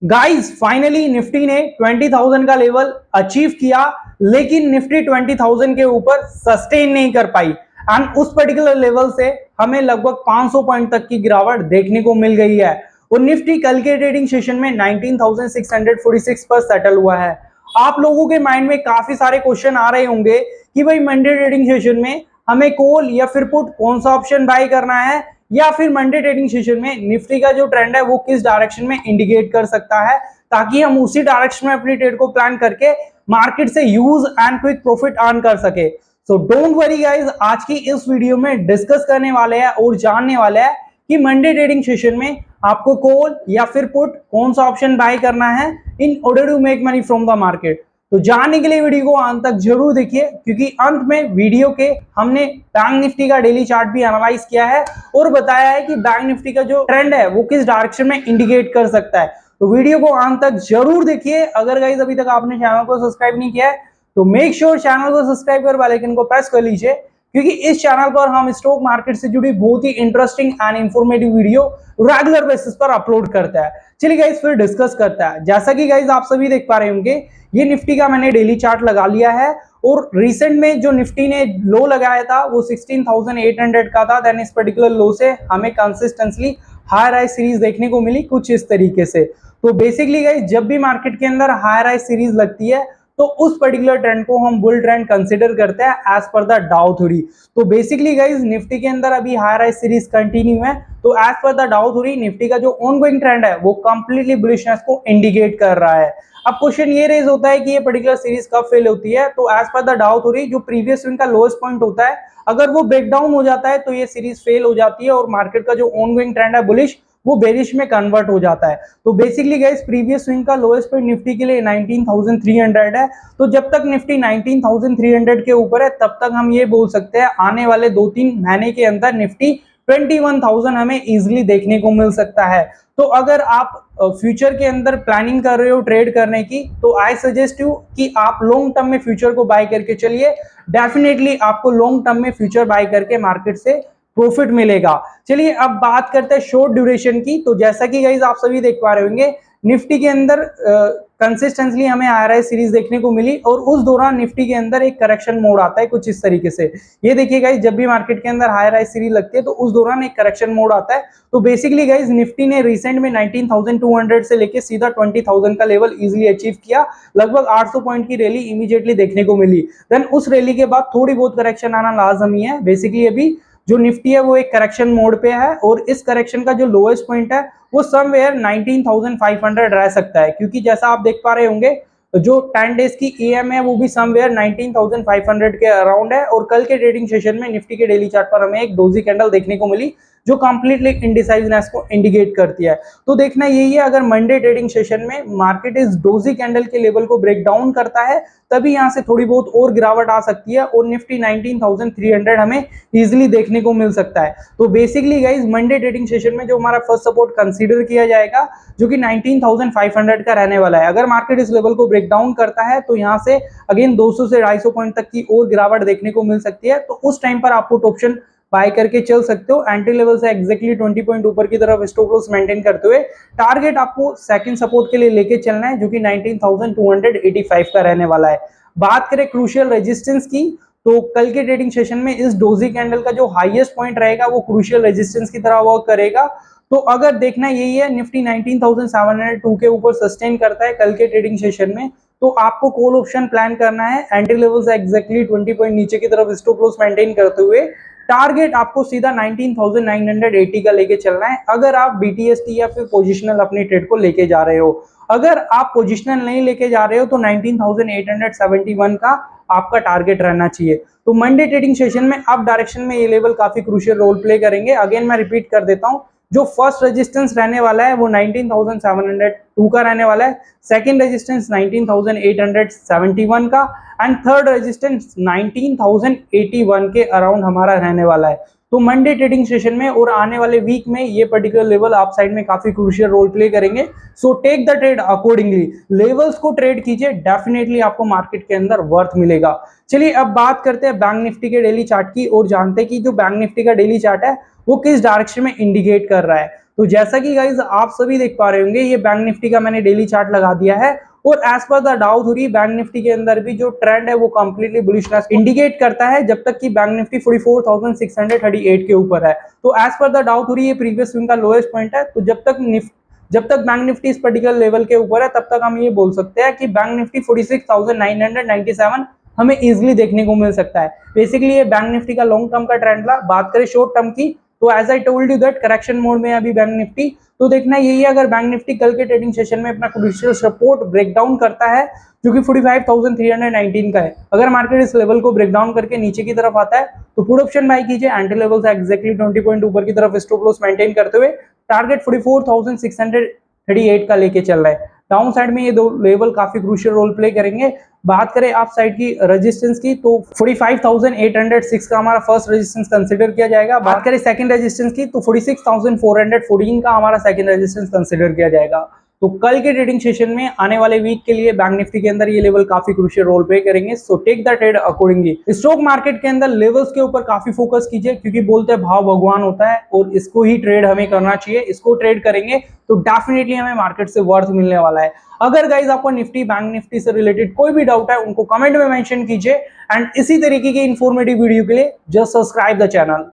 Guys finally Nifty ने 20,000 का level achieve किया, लेकिन निफ्टी 20,000 के ऊपर सस्टेन नहीं कर पाई एंड उस पर्टिकुलर लेवल से हमें लगभग 500 पॉइंट तक की गिरावट देखने को मिल गई है और निफ्टी कल के ट्रेडिंग सेशन में 19,646 पर सेटल हुआ है। आप लोगों के माइंड में काफी सारे क्वेश्चन आ रहे होंगे कि भाई मंडे ट्रेडिंग सेशन में हमें कॉल या फिर पुट कौन सा ऑप्शन बाय करना है, या फिर मंडे ट्रेडिंग सेशन में निफ्टी का जो ट्रेंड है वो किस डायरेक्शन में इंडिकेट कर सकता है, ताकि हम उसी डायरेक्शन में अपनी ट्रेड को प्लान करके मार्केट से use and quick profit earn कर सके। सो डोंट वरी गाइस, आज की इस वीडियो में डिस्कस करने वाले हैं और जानने वाले हैं कि मंडे ट्रेडिंग सेशन में आपको कॉल या फिर पुट कौन सा ऑप्शन बाय करना है in order to make money from the market. तो जानने के लिए वीडियो को अंत तक जरूर देखिए, क्योंकि अंत में वीडियो के हमने बैंक निफ्टी का डेली चार्ट भी एनालाइज किया है और बताया है कि बैंक निफ्टी का जो ट्रेंड है वो किस डायरेक्शन में इंडिकेट कर सकता है। तो वीडियो को अंत तक जरूर देखिए। अगर गाइस अभी तक आपने चैनल को सब्सक्राइब नहीं किया है तो मेक श्योर चैनल को सब्सक्राइब कर बेल आइकन को प्रेस कर लीजिए, क्योंकि इस चैनल पर हम स्टॉक मार्केट से जुड़ी बहुत ही interesting and informative video regular basis पर अपलोड करता है। चलिए गाइस फिर डिस्कस करता है। जैसा कि गाइस आप सभी देख पा रहे होंगे, ये निफ्टी का मैंने डेली चार्ट लगा लिया है और रिसेंट में जो निफ्टी ने लो लगाया था वो 16,800 का था। देन इस पर्टिकुलर लो से हमें कंसिस्टेंटली हाई राइज सीरीज देखने को मिली कुछ इस तरीके से। तो बेसिकली गाइस जब भी मार्केट के अंदर हाई राइज सीरीज लगती है तो उस पर्टिकुलर ट्रेंड को हम बुल ट्रेंड कंसीडर करते हैं एज पर द डाउ थ्योरी। तो बेसिकली गाइस निफ्टी के अंदर अभी हाई राइज सीरीज कंटिन्यू है, तो एज पर द डाउ थ्योरी निफ्टी का जो ऑनगोइंग ट्रेंड है वो कंप्लीटली बुलिशनेस को इंडिकेट कर रहा है। अब क्वेश्चन ये रेज होता है कि ये पर्टिकुलर सीरीज कब फेल होती है। तो एज पर द डाउ थ्योरी जो प्रीवियस स्विंग का लोएस्ट पॉइंट होता है, अगर वो ब्रेक डाउन हो जाता है तो ये सीरीज फेल हो जाती है और मार्केट का जो ऑनगोइंग ट्रेंड है बुलिश वो बेरिश में कन्वर्ट हो जाता है। तो बेसिकली गाइस प्रीवियस स्विंग का लोएस्ट पॉइंट निफ्टी के लिए 19,300 है। तो जब तक निफ्टी 19,300 के ऊपर है तब तक हम ये बोल सकते हैं आने वाले 2-3 महीने के अंदर निफ्टी 21,000 हमें इजीली देखने को मिल सकता है। तो अगर आप फ्यूचर के अंदर प्लानिंग कर रहे हो ट्रेड करने की, तो आई सजेस्ट यू कि आप लॉन्ग टर्म में फ्यूचर को बाय करके चलिए। डेफिनेटली आपको लॉन्ग टर्म में फ्यूचर बाय करके मार्केट से प्रॉफिट मिलेगा। चलिए अब बात करते हैं शॉर्ट ड्यूरेशन की। तो जैसा कि गाइस आप सभी देख पा रहे होंगे, निफ्टी के अंदर कंसिस्टेंटली हमें आरआई सीरीज देखने को मिली और उस दौरान निफ्टी के अंदर एक करेक्शन मोड आता है कुछ इस तरीके से। ये देखिए गाइस, जब भी मार्केट के अंदर हाई राइज सीरीज लगती है तो उस दौरान एक करेक्शन मोड आता है। तो बेसिकली गाइस निफ्टी ने रिसेंट में 19,200 से लेके सीधा 20,000 का लेवल इजीली अचीव किया। लगभग 800 पॉइंट की रैली इमीडिएटली देखने को मिली। देन उस रैली के बाद थोड़ी बहुत करेक्शन आना लाजमी है। बेसिकली अभी जो निफ्टी है वो एक करेक्शन मोड पे है और इस करेक्शन का जो लोएस्ट पॉइंट है वो समवेयर 19,500 रह सकता है, क्योंकि जैसा आप देख पा रहे होंगे जो 10 डेज की ईएम है वो भी समवेयर 19,500 के अराउंड है। और कल के ट्रेडिंग सेशन में निफ्टी के डेली चार्ट पर हमें एक डोजी कैंडल देखने को मिली जो कंप्लीटली इंडिसाइजनेस को इंडिकेट करती है। तो देखना यही है, अगर मंडे ट्रेडिंग सेशन में मार्केट इस डोजी कैंडल के लेवल को ब्रेक डाउन करता है तभी यहां से थोड़ी बहुत और गिरावट आ सकती है और निफ्टी 19,300 हमें इजीली देखने को मिल सकता है। तो basically guys Monday trading session में जो हमारा फर्स्ट सपोर्ट कंसीडर किया जाएगा जो कि 19,500 का रहने वाला है। अगर मार्केट इस लेवल को ब्रेक डाउन करता है तो यहां से अगेन 200 से 250 पॉइंट तक की और गिरावट देखने को मिल सकती है। तो उस टाइम पर आप पुट ऑप्शन बाय करके चल सकते हो। एंट्री लेवल से एक्जैक्टली 20 पॉइंट ऊपर की तरफ स्टॉप लॉस मेंटेन करते हुए टारगेट आपको सेकंड सपोर्ट के लिए लेके चलना है जो कि 19,285 का रहने वाला है। बात करें क्रूशियल रेजिस्टेंस की, तो कल के ट्रेडिंग सेशन में इस डोजी कैंडल का जो हाईएस्ट पॉइंट रहेगा वो क्रूशियल रेजिस्टेंस की तरह वर्क करेगा। तो अगर देखना यही है निफ्टी 19,702 के ऊपर सस्टेन करता है कल के ट्रेडिंग सेशन में, तो आपको कॉल ऑप्शन प्लान करना है। एंट्री लेवल से एक्जैक्टली 20 पॉइंट नीचे की तरफ स्टॉप लॉस मेंटेन करते हुए टारगेट आपको सीधा 19,980 का लेके चलना है अगर आप बीटीएसटी या फिर पोजिशनल अपनी ट्रेड को लेके जा रहे हो। अगर आप पोजिशनल नहीं लेके जा रहे हो तो 19,871 का आपका टारगेट रहना चाहिए। तो मंडे ट्रेडिंग सेशन में अप डायरेक्शन में ये लेवल काफी क्रूशियल रोल प्ले करेंगे। अगेन मैं रिपीट कर देता हूं, जो फर्स्ट रेजिस्टेंस रहने वाला है वो 19,702 का रहने वाला है, सेकंड रेजिस्टेंस 19,871 का एंड थर्ड रेजिस्टेंस 19,081 के अराउंड हमारा रहने वाला है। तो मंडे ट्रेडिंग सेशन में और आने वाले वीक में ये पर्टिकुलर लेवल आप साइड में काफी क्रूशियल रोल प्ले करेंगे। So take the trade accordingly, levels को ट्रेड कीजिए, डेफिनेटली आपको मार्केट के अंदर वर्थ मिलेगा। चलिए अब बात करते हैं बैंक निफ्टी के डेली चार्ट की और जानते हैं कि जो बैंक निफ्टी का डेली चार्ट है वो किस डायरेक्शन में इंडिकेट कर रहा है। तो जैसा कि गाइज आप सभी देख पा रहे होंगे, ये बैंक निफ्टी का मैंने डेली चार्ट लगा दिया है और एज पर द डाउ थ्योरी बैंक निफ्टी के अंदर भी जो ट्रेंड है वो कंप्लीटली बुलिशनेस इंडिकेट करता है जब तक कि बैंक निफ्टी 44,638 के ऊपर है। तो एज पर द डाउ थ्योरी ये प्रीवियस स्विंग का लोएस्ट पॉइंट है। तो जब तक बैंक निफ्टी इस पर्टिकुलर लेवल के ऊपर है तब तक हम ये बोल सकते हैं कि बैंक निफ्टी 46,997 हमें इजीली देखने को मिल सकता है। बेसिकली ये बैंक निफ्टी का लॉन्ग टर्म का ट्रेंड था। बात करें शॉर्ट टर्म की, तो as I told you that correction mode में अभी बैंक निफ्टी, तो देखना यही है अगर बैंक निफ्टी कल के ट्रेडिंग सेशन में अपना क्रूशियल सपोर्ट ब्रेकडाउन करता है जो कि 45,319 का है, अगर मार्केट इस लेवल को ब्रेकडाउन करके नीचे की तरफ आता है तो पुट ऑप्शन बाय कीजिए एंटी लेवल से एक्जैक्टली 20 पॉइंट ऊपर की तरफ स्टॉप लॉस मेंटेन करते हुए टारगेट 44,638 का लेके चल रहा है। डाउन साइड में ये दो लेवल काफी क्रूशियल रोल प्ले करेंगे। बात करें आप साइड की रेजिस्टेंस की, तो 45,806 का हमारा फर्स्ट रेजिस्टेंस कंसीडर किया जाएगा। बात करें सेकंड रेजिस्टेंस की, तो 46,414 का हमारा सेकंड रेजिस्टेंस कंसीडर किया जाएगा। तो कल के ट्रेडिंग सेशन में आने वाले वीक के लिए बैंक निफ्टी के अंदर ये लेवल काफी क्रूशियल रोल प्ले करेंगे। So take the trade accordingly. Stock market के अंदर लेवल्स के ऊपर काफी फोकस कीजिए क्योंकि बोलते हैं भाव भगवान होता है और इसको ही ट्रेड हमें करना चाहिए। इसको ट्रेड करेंगे तो डेफिनेटली हमें मार्केट से वर्थ मिलने वाला है। अगर गाइज आपको निफ्टी बैंक निफ्टी से रिलेटेड कोई भी डाउट है उनको कमेंट में मेंशन कीजिए एंड इसी तरीके की इंफॉर्मेटिव वीडियो के लिए जस्ट सब्सक्राइब द चैनल।